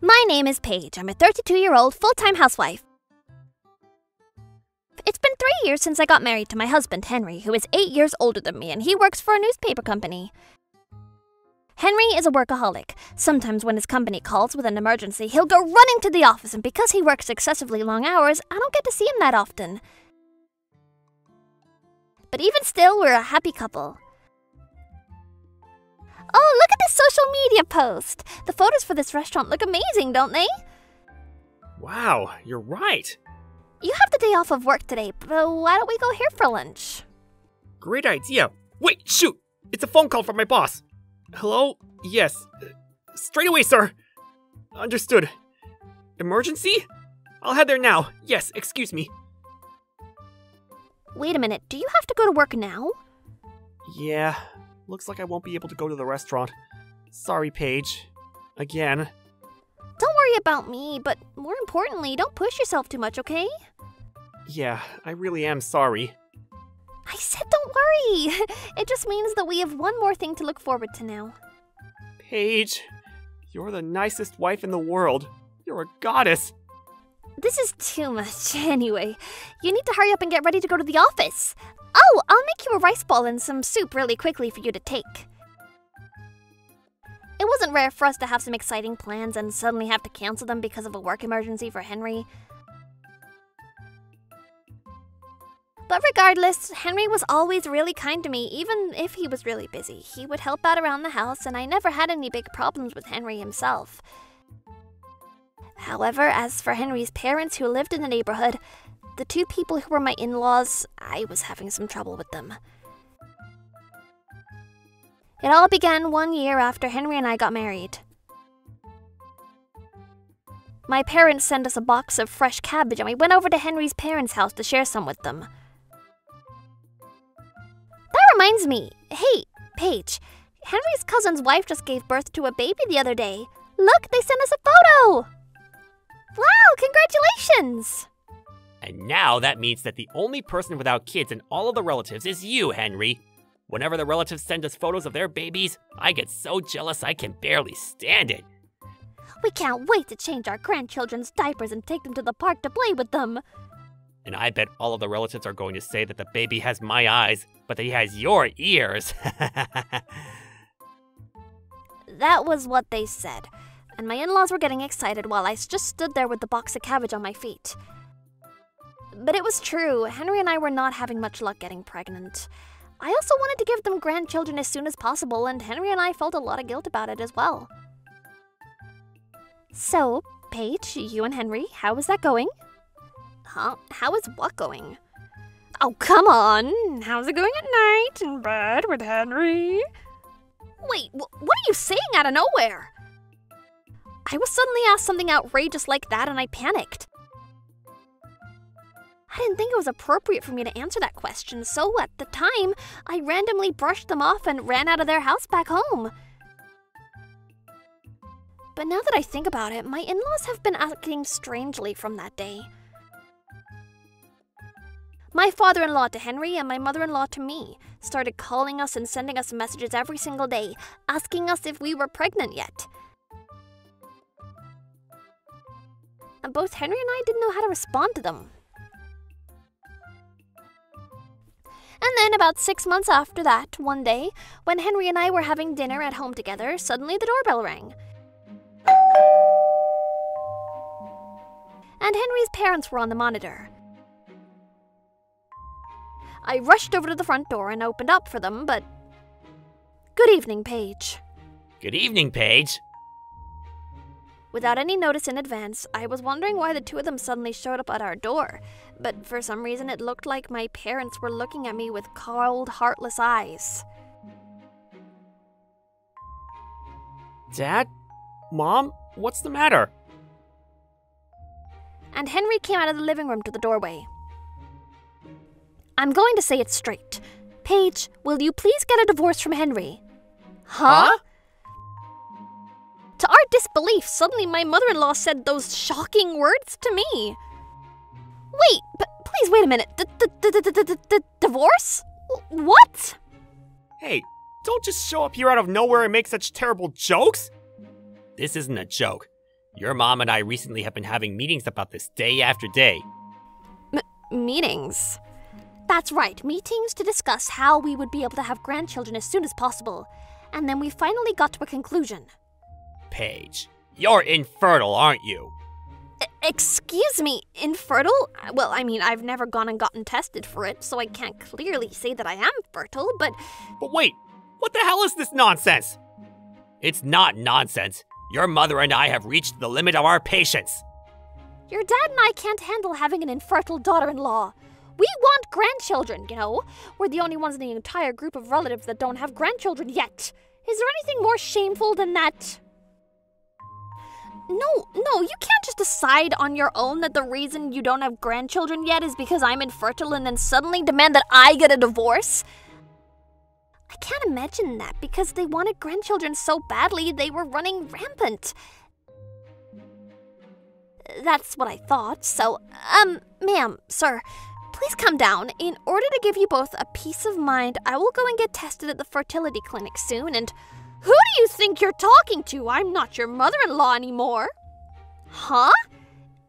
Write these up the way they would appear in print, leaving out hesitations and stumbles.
My name is Paige. I'm a 32-year-old full-time housewife. It's been 3 years since I got married to my husband, Henry, who is 8 years older than me, and he works for a newspaper company. Henry is a workaholic. Sometimes when his company calls with an emergency, he'll go running to the office, and because he works excessively long hours, I don't get to see him that often. But even still, we're a happy couple. Oh, look at this social media post! The photos for this restaurant look amazing, don't they? Wow, you're right. You have the day off of work today, but why don't we go here for lunch? Great idea. Wait, shoot! It's a phone call from my boss. Hello? Yes. Straight away, sir. Understood. Emergency? I'll head there now. Yes, excuse me. Wait a minute, do you have to go to work now? Yeah, looks like I won't be able to go to the restaurant. Sorry, Paige. Again. Don't worry about me, but more importantly, don't push yourself too much, okay? Yeah, I really am sorry. I said don't worry! It just means that we have one more thing to look forward to now. Paige, you're the nicest wife in the world. You're a goddess. This is too much. Anyway, you need to hurry up and get ready to go to the office. Oh, I'll make you a rice ball and some soup really quickly for you to take. It wasn't rare for us to have some exciting plans and suddenly have to cancel them because of a work emergency for Henry. But regardless, Henry was always really kind to me, even if he was really busy. He would help out around the house, and I never had any big problems with Henry himself. However, as for Henry's parents who lived in the neighborhood, the two people who were my in-laws, I was having some trouble with them. It all began 1 year after Henry and I got married. My parents sent us a box of fresh cabbage, and we went over to Henry's parents' house to share some with them. That reminds me. Hey, Paige, Henry's cousin's wife just gave birth to a baby the other day. Look, they sent us a photo! Wow, congratulations! And now that means that the only person without kids in all of the relatives is you, Henry. Whenever the relatives send us photos of their babies, I get so jealous I can barely stand it. We can't wait to change our grandchildren's diapers and take them to the park to play with them. And I bet all of the relatives are going to say that the baby has my eyes, but that he has your ears. That was what they said, and my in-laws were getting excited while I just stood there with the box of cabbage on my feet. But it was true, Henry and I were not having much luck getting pregnant. I also wanted to give them grandchildren as soon as possible, and Henry and I felt a lot of guilt about it as well. So, Paige, you and Henry, how is that going? Huh? How is what going? Oh, come on! How's it going at night in bed with Henry? Wait, what are you saying out of nowhere? I was suddenly asked something outrageous like that and I panicked. I didn't think it was appropriate for me to answer that question, so at the time, I randomly brushed them off and ran out of their house back home. But now that I think about it, my in-laws have been acting strangely from that day. My father-in-law to Henry and my mother-in-law to me started calling us and sending us messages every single day, asking us if we were pregnant yet. And both Henry and I didn't know how to respond to them. And then about 6 months after that, one day, when Henry and I were having dinner at home together, suddenly the doorbell rang. And Henry's parents were on the monitor. I rushed over to the front door and opened up for them, but... Good evening, Paige. Good evening, Paige. Without any notice in advance, I was wondering why the two of them suddenly showed up at our door, but for some reason it looked like my parents were looking at me with cold, heartless eyes. Dad? Mom? What's the matter? And Henry came out of the living room to the doorway. I'm going to say it straight. Paige, will you please get a divorce from Henry? Huh? To our disbelief, suddenly my mother-in-law said those shocking words to me. Wait, but please wait a minute. Divorce? What? Hey, don't just show up here out of nowhere and make such terrible jokes. This isn't a joke. Your mom and I recently have been having meetings about this day after day. Meetings? That's right, meetings to discuss how we would be able to have grandchildren as soon as possible. And then we finally got to a conclusion. Paige, you're infertile, aren't you? Excuse me, infertile? Well, I mean, I've never gone and gotten tested for it, so I can't clearly say that I am fertile, but... But wait, what the hell is this nonsense? It's not nonsense. Your mother and I have reached the limit of our patience. Your dad and I can't handle having an infertile daughter-in-law. We want grandchildren, you know? We're the only ones in the entire group of relatives that don't have grandchildren yet. Is there anything more shameful than that? No, you can't just decide on your own that the reason you don't have grandchildren yet is because I'm infertile and then suddenly demand that I get a divorce. I can't imagine that because they wanted grandchildren so badly they were running rampant. That's what I thought, so, ma'am, sir, please come down. In order to give you both a peace of mind, I will go and get tested at the fertility clinic soon, and... Who do you think you're talking to? I'm not your mother-in-law anymore. Huh?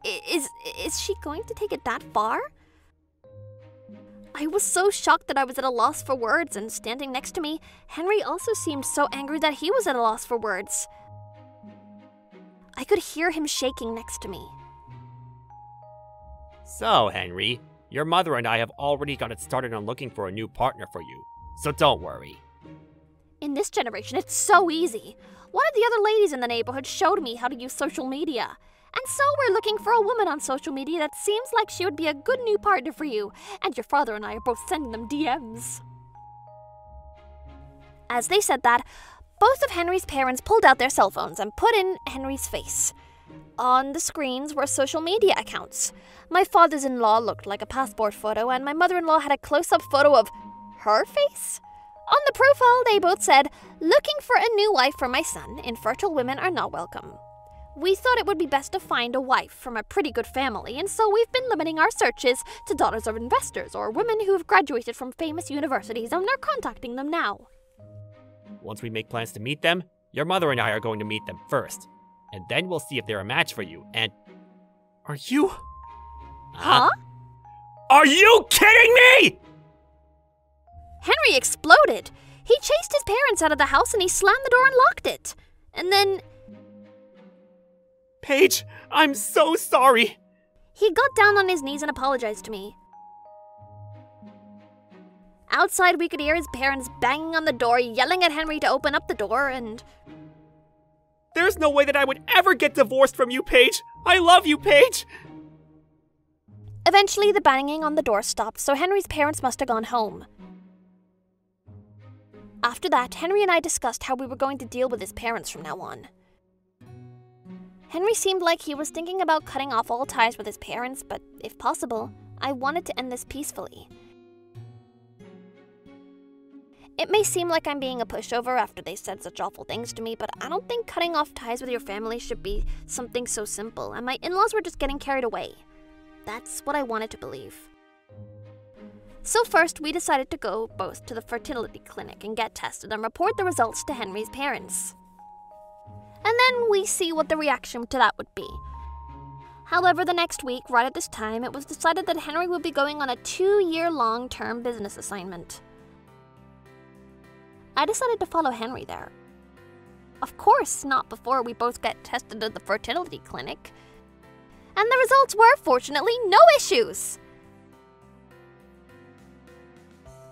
Is she going to take it that far? I was so shocked that I was at a loss for words, and standing next to me, Henry also seemed so angry that he was at a loss for words. I could hear him shaking next to me. So, Henry, your mother and I have already got it started on looking for a new partner for you, so don't worry. In this generation, it's so easy. One of the other ladies in the neighborhood showed me how to use social media. And so we're looking for a woman on social media that seems like she would be a good new partner for you, and your father and I are both sending them DMs. As they said that, both of Henry's parents pulled out their cell phones and put in Henry's face. On the screens were social media accounts. My father-in-law looked like a passport photo, and my mother-in-law had a close-up photo of her face? On the profile, they both said, "Looking for a new wife for my son. Infertile women are not welcome." We thought it would be best to find a wife from a pretty good family, and so we've been limiting our searches to daughters of investors or women who have graduated from famous universities, and we're contacting them now. Once we make plans to meet them, your mother and I are going to meet them first. And then we'll see if they're a match for you, and... Are you... Huh? Are you kidding me?! Henry exploded. He chased his parents out of the house and he slammed the door and locked it. And then... Paige, I'm so sorry. He got down on his knees and apologized to me. Outside, we could hear his parents banging on the door, yelling at Henry to open up the door, and... There's no way that I would ever get divorced from you, Paige. I love you, Paige. Eventually, the banging on the door stopped, so Henry's parents must have gone home. After that, Henry and I discussed how we were going to deal with his parents from now on. Henry seemed like he was thinking about cutting off all ties with his parents, but if possible, I wanted to end this peacefully. It may seem like I'm being a pushover after they said such awful things to me, but I don't think cutting off ties with your family should be something so simple, and my in-laws were just getting carried away. That's what I wanted to believe. So first, we decided to go both to the fertility clinic and get tested and report the results to Henry's parents. And then we see what the reaction to that would be. However, the next week, right at this time, it was decided that Henry would be going on a 2-year long-term business assignment. I decided to follow Henry there. Of course, not before we both get tested at the fertility clinic. And the results were, fortunately, no issues.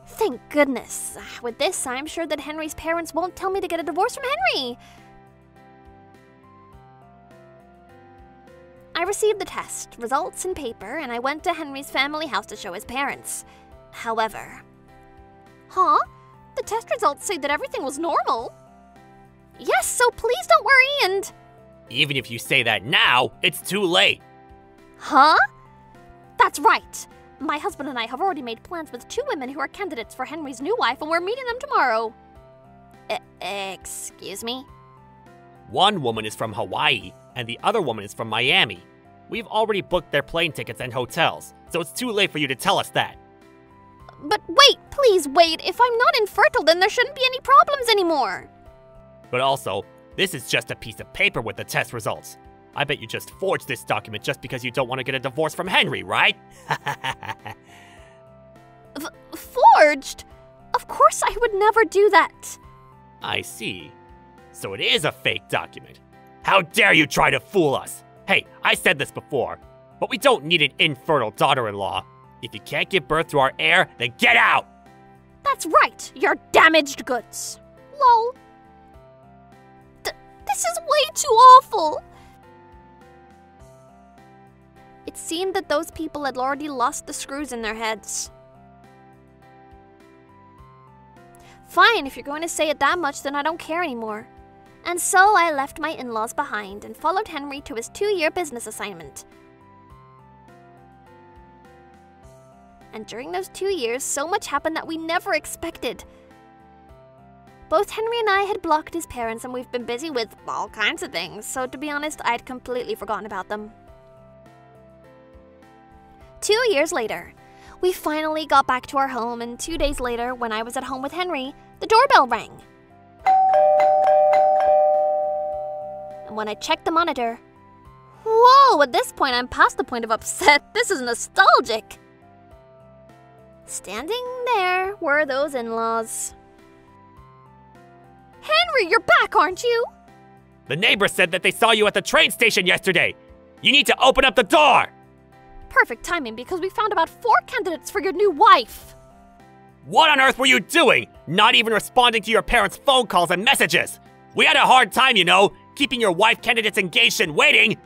Thank goodness. With this, I'm sure that Henry's parents won't tell me to get a divorce from Henry. I received the test results in paper, and I went to Henry's family house to show his parents. However... Huh? The test results say that everything was normal. Yes, so please don't worry and... Even if you say that now, it's too late. Huh? That's right. My husband and I have already made plans with 2 women who are candidates for Henry's new wife, and we're meeting them tomorrow. Excuse me? One woman is from Hawaii, and the other woman is from Miami. We've already booked their plane tickets and hotels, so it's too late for you to tell us that. But wait, please wait. If I'm not infertile, then there shouldn't be any problems anymore. But also, this is just a piece of paper with the test results. I bet you just forged this document just because you don't want to get a divorce from Henry, right? Forged? Of course I would never do that. I see. So it is a fake document. How dare you try to fool us? Hey, I said this before, but we don't need an infertile daughter-in-law. If you can't give birth to our heir, then get out! That's right, you're damaged goods. Lol. This is way too awful. It seemed that those people had already lost the screws in their heads. Fine, if you're going to say it that much, then I don't care anymore. And so I left my in-laws behind and followed Henry to his 2-year business assignment. And during those 2 years, so much happened that we never expected. Both Henry and I had blocked his parents, and we've been busy with all kinds of things, so to be honest, I'd completely forgotten about them. 2 years later, we finally got back to our home, and 2 days later, when I was at home with Henry, the doorbell rang. And when I checked the monitor, whoa, at this point I'm past the point of upset. This is nostalgic. Standing there were those in-laws. Henry, you're back, aren't you? The neighbors said that they saw you at the train station yesterday. You need to open up the door! Perfect timing, because we found about 4 candidates for your new wife. What on earth were you doing? Not even responding to your parents' phone calls and messages. We had a hard time, you know, keeping your wife candidates engaged and waiting.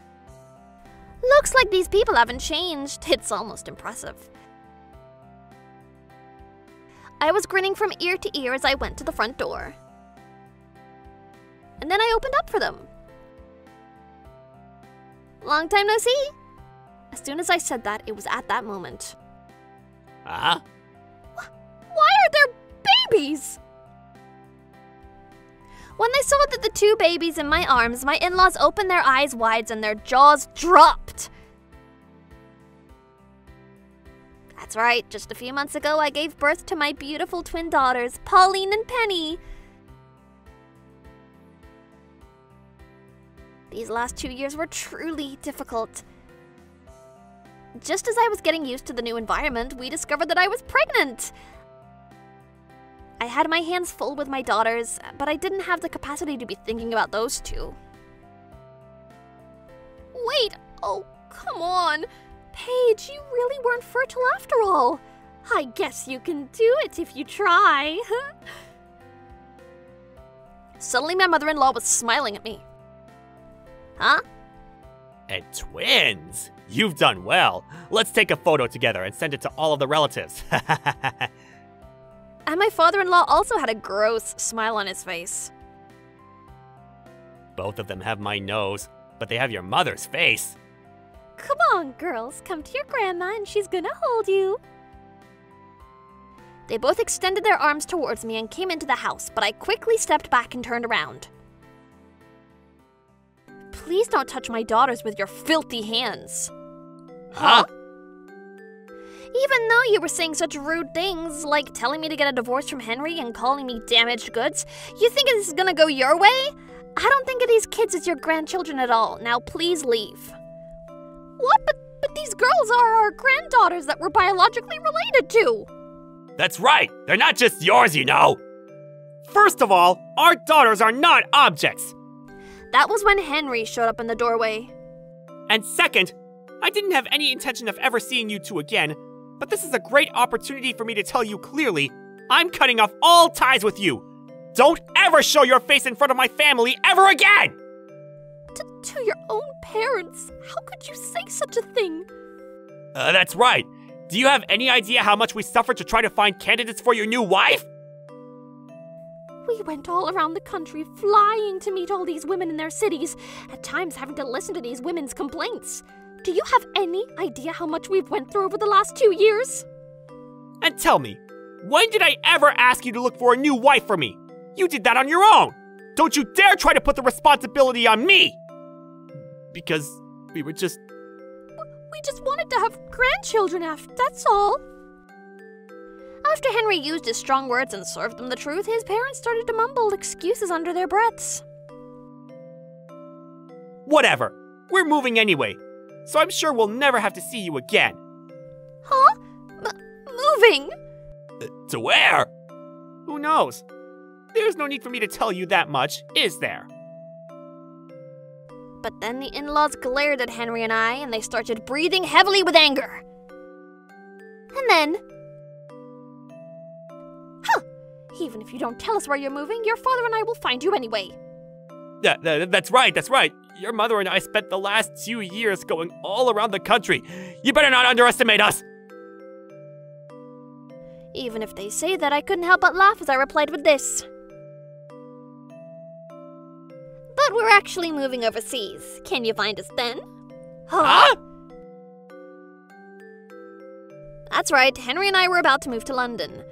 Looks like these people haven't changed. It's almost impressive. I was grinning from ear to ear as I went to the front door. And then I opened up for them. Long time no see. As soon as I said that, it was at that moment. Huh? Why are there babies? When they saw that the 2 babies in my arms, my in-laws opened their eyes wide and their jaws dropped. That's right, just a few months ago I gave birth to my beautiful twin daughters, Pauline and Penny. These last 2 years were truly difficult. Just as I was getting used to the new environment, we discovered that I was pregnant. I had my hands full with my daughters, but I didn't have the capacity to be thinking about those 2. Wait, oh, come on. Paige, you really weren't fertile after all. I guess you can do it if you try. Suddenly my mother-in-law was smiling at me. Huh? And twins! You've done well. Let's take a photo together and send it to all of the relatives. And my father-in-law also had a gross smile on his face. Both of them have my nose, but they have your mother's face. Come on, girls, come to your grandma and she's gonna hold you. They both extended their arms towards me and came into the house, but I quickly stepped back and turned around. Please don't touch my daughters with your filthy hands. Huh? Even though you were saying such rude things, like telling me to get a divorce from Henry and calling me damaged goods, you think this is gonna go your way? I don't think of these kids as your grandchildren at all. Now please leave. What? But these girls are our granddaughters that we're biologically related to. That's right. They're not just yours, you know. First of all, our daughters are not objects. That was when Henry showed up in the doorway. And second, I didn't have any intention of ever seeing you 2 again, but this is a great opportunity for me to tell you clearly, I'm cutting off all ties with you. Don't ever show your face in front of my family ever again! To your own parents? How could you say such a thing? That's right. Do you have any idea how much we suffered to try to find candidates for your new wife? We went all around the country, flying to meet all these women in their cities, at times having to listen to these women's complaints. Do you have any idea how much we've went through over the last 2 years? And tell me, when did I ever ask you to look for a new wife for me? You did that on your own. Don't you dare try to put the responsibility on me! Because we were just... We just wanted to have grandchildren that's all. After Henry used his strong words and served them the truth, his parents started to mumble excuses under their breaths. Whatever. We're moving anyway, so I'm sure we'll never have to see you again. Huh? Moving? To where? Who knows? There's no need for me to tell you that much, is there? But then the in-laws glared at Henry and I, and they started breathing heavily with anger. And then... Even if you don't tell us where you're moving, your father and I will find you anyway. That's right. Your mother and I spent the last 2 years going all around the country. You better not underestimate us! Even if they say that, I couldn't help but laugh as I replied with this. But we're actually moving overseas. Can you find us then? Huh? That's right, Henry and I were about to move to London.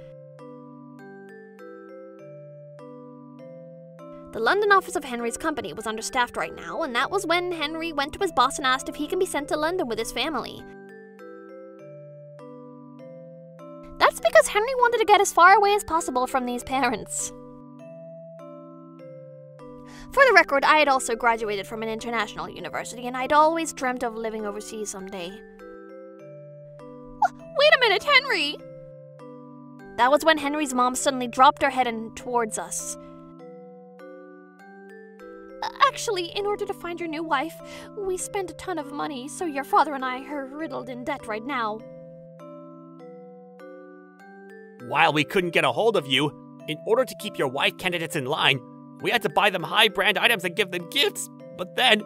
The London office of Henry's company was understaffed right now, and that was when Henry went to his boss and asked if he can be sent to London with his family. That's because Henry wanted to get as far away as possible from these parents. For the record, I had also graduated from an international university, and I'd always dreamt of living overseas someday. Wait a minute, Henry! That was when Henry's mom suddenly dropped her head towards us. Actually, in order to find your new wife, we spent a ton of money, so your father and I are riddled in debt right now. While we couldn't get a hold of you, in order to keep your wife candidates in line, we had to buy them high-brand items and give them gifts, but then...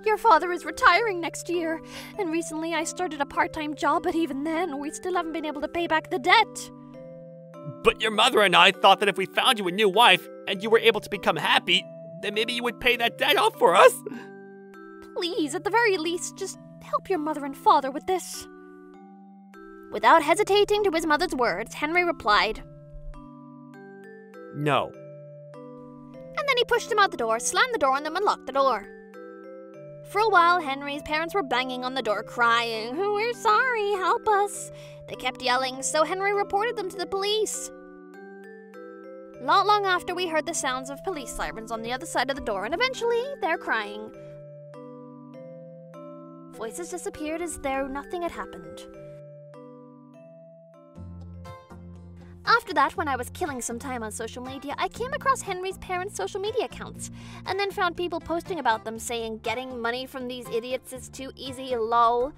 Your father is retiring next year, and recently I started a part-time job, but even then, we still haven't been able to pay back the debt. But your mother and I thought that if we found you a new wife, and you were able to become happy, then maybe you would pay that debt off for us. Please, at the very least, just help your mother and father with this. Without hesitating to his mother's words, Henry replied, No. And then he pushed him out the door, slammed the door on them, and locked the door. For a while, Henry's parents were banging on the door, crying, "We're sorry, help us." They kept yelling, so Henry reported them to the police. Not long after, we heard the sounds of police sirens on the other side of the door, and eventually, they're crying. Voices disappeared as though nothing had happened. After that, when I was killing some time on social media, I came across Henry's parents' social media accounts, and then found people posting about them saying getting money from these idiots is too easy, lol.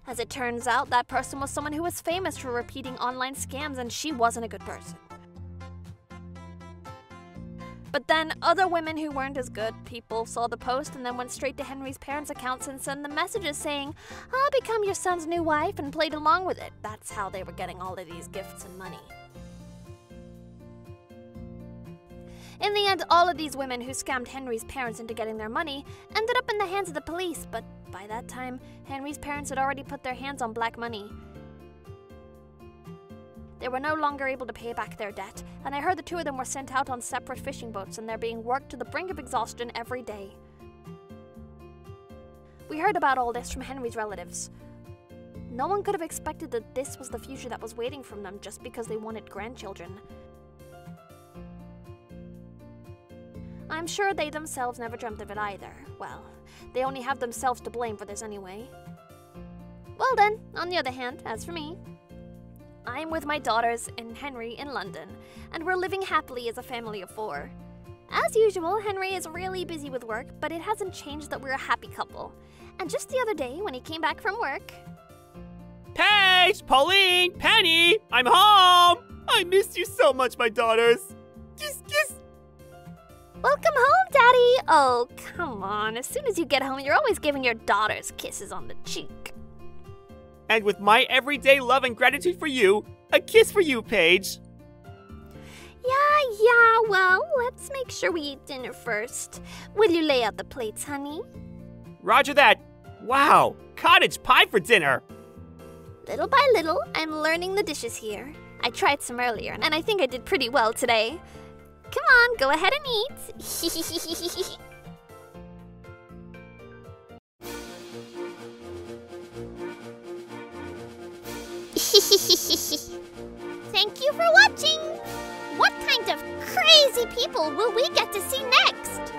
As it turns out, that person was someone who was famous for repeating online scams, and she wasn't a good person. But then, other women who weren't as good people saw the post and then went straight to Henry's parents' accounts and sent them messages saying, "I'll become your son's new wife," and played along with it. That's how they were getting all of these gifts and money. In the end, all of these women who scammed Henry's parents into getting their money ended up in the hands of the police, but by that time, Henry's parents had already put their hands on black money. They were no longer able to pay back their debt, and I heard the two of them were sent out on separate fishing boats and they're being worked to the brink of exhaustion every day. We heard about all this from Henry's relatives. No one could have expected that this was the future that was waiting for them just because they wanted grandchildren. I'm sure they themselves never dreamt of it either. Well, they only have themselves to blame for this anyway. Well then, on the other hand, as for me, I'm with my daughters and Henry in London, and we're living happily as a family of 4. As usual, Henry is really busy with work, but it hasn't changed that we're a happy couple. And just the other day, when he came back from work... Paige! Pauline! Penny! I'm home! I missed you so much, my daughters! Kiss, kiss! Welcome home, Daddy! Oh, come on. As soon as you get home, you're always giving your daughters kisses on the cheek. And with my everyday love and gratitude for you, a kiss for you, Paige. Yeah, well, let's make sure we eat dinner first. Will you lay out the plates, honey? Roger that. Wow, cottage pie for dinner. Little by little, I'm learning the dishes here. I tried some earlier, and I think I did pretty well today. Come on, go ahead and eat. Thank you for watching! What kind of crazy people will we get to see next?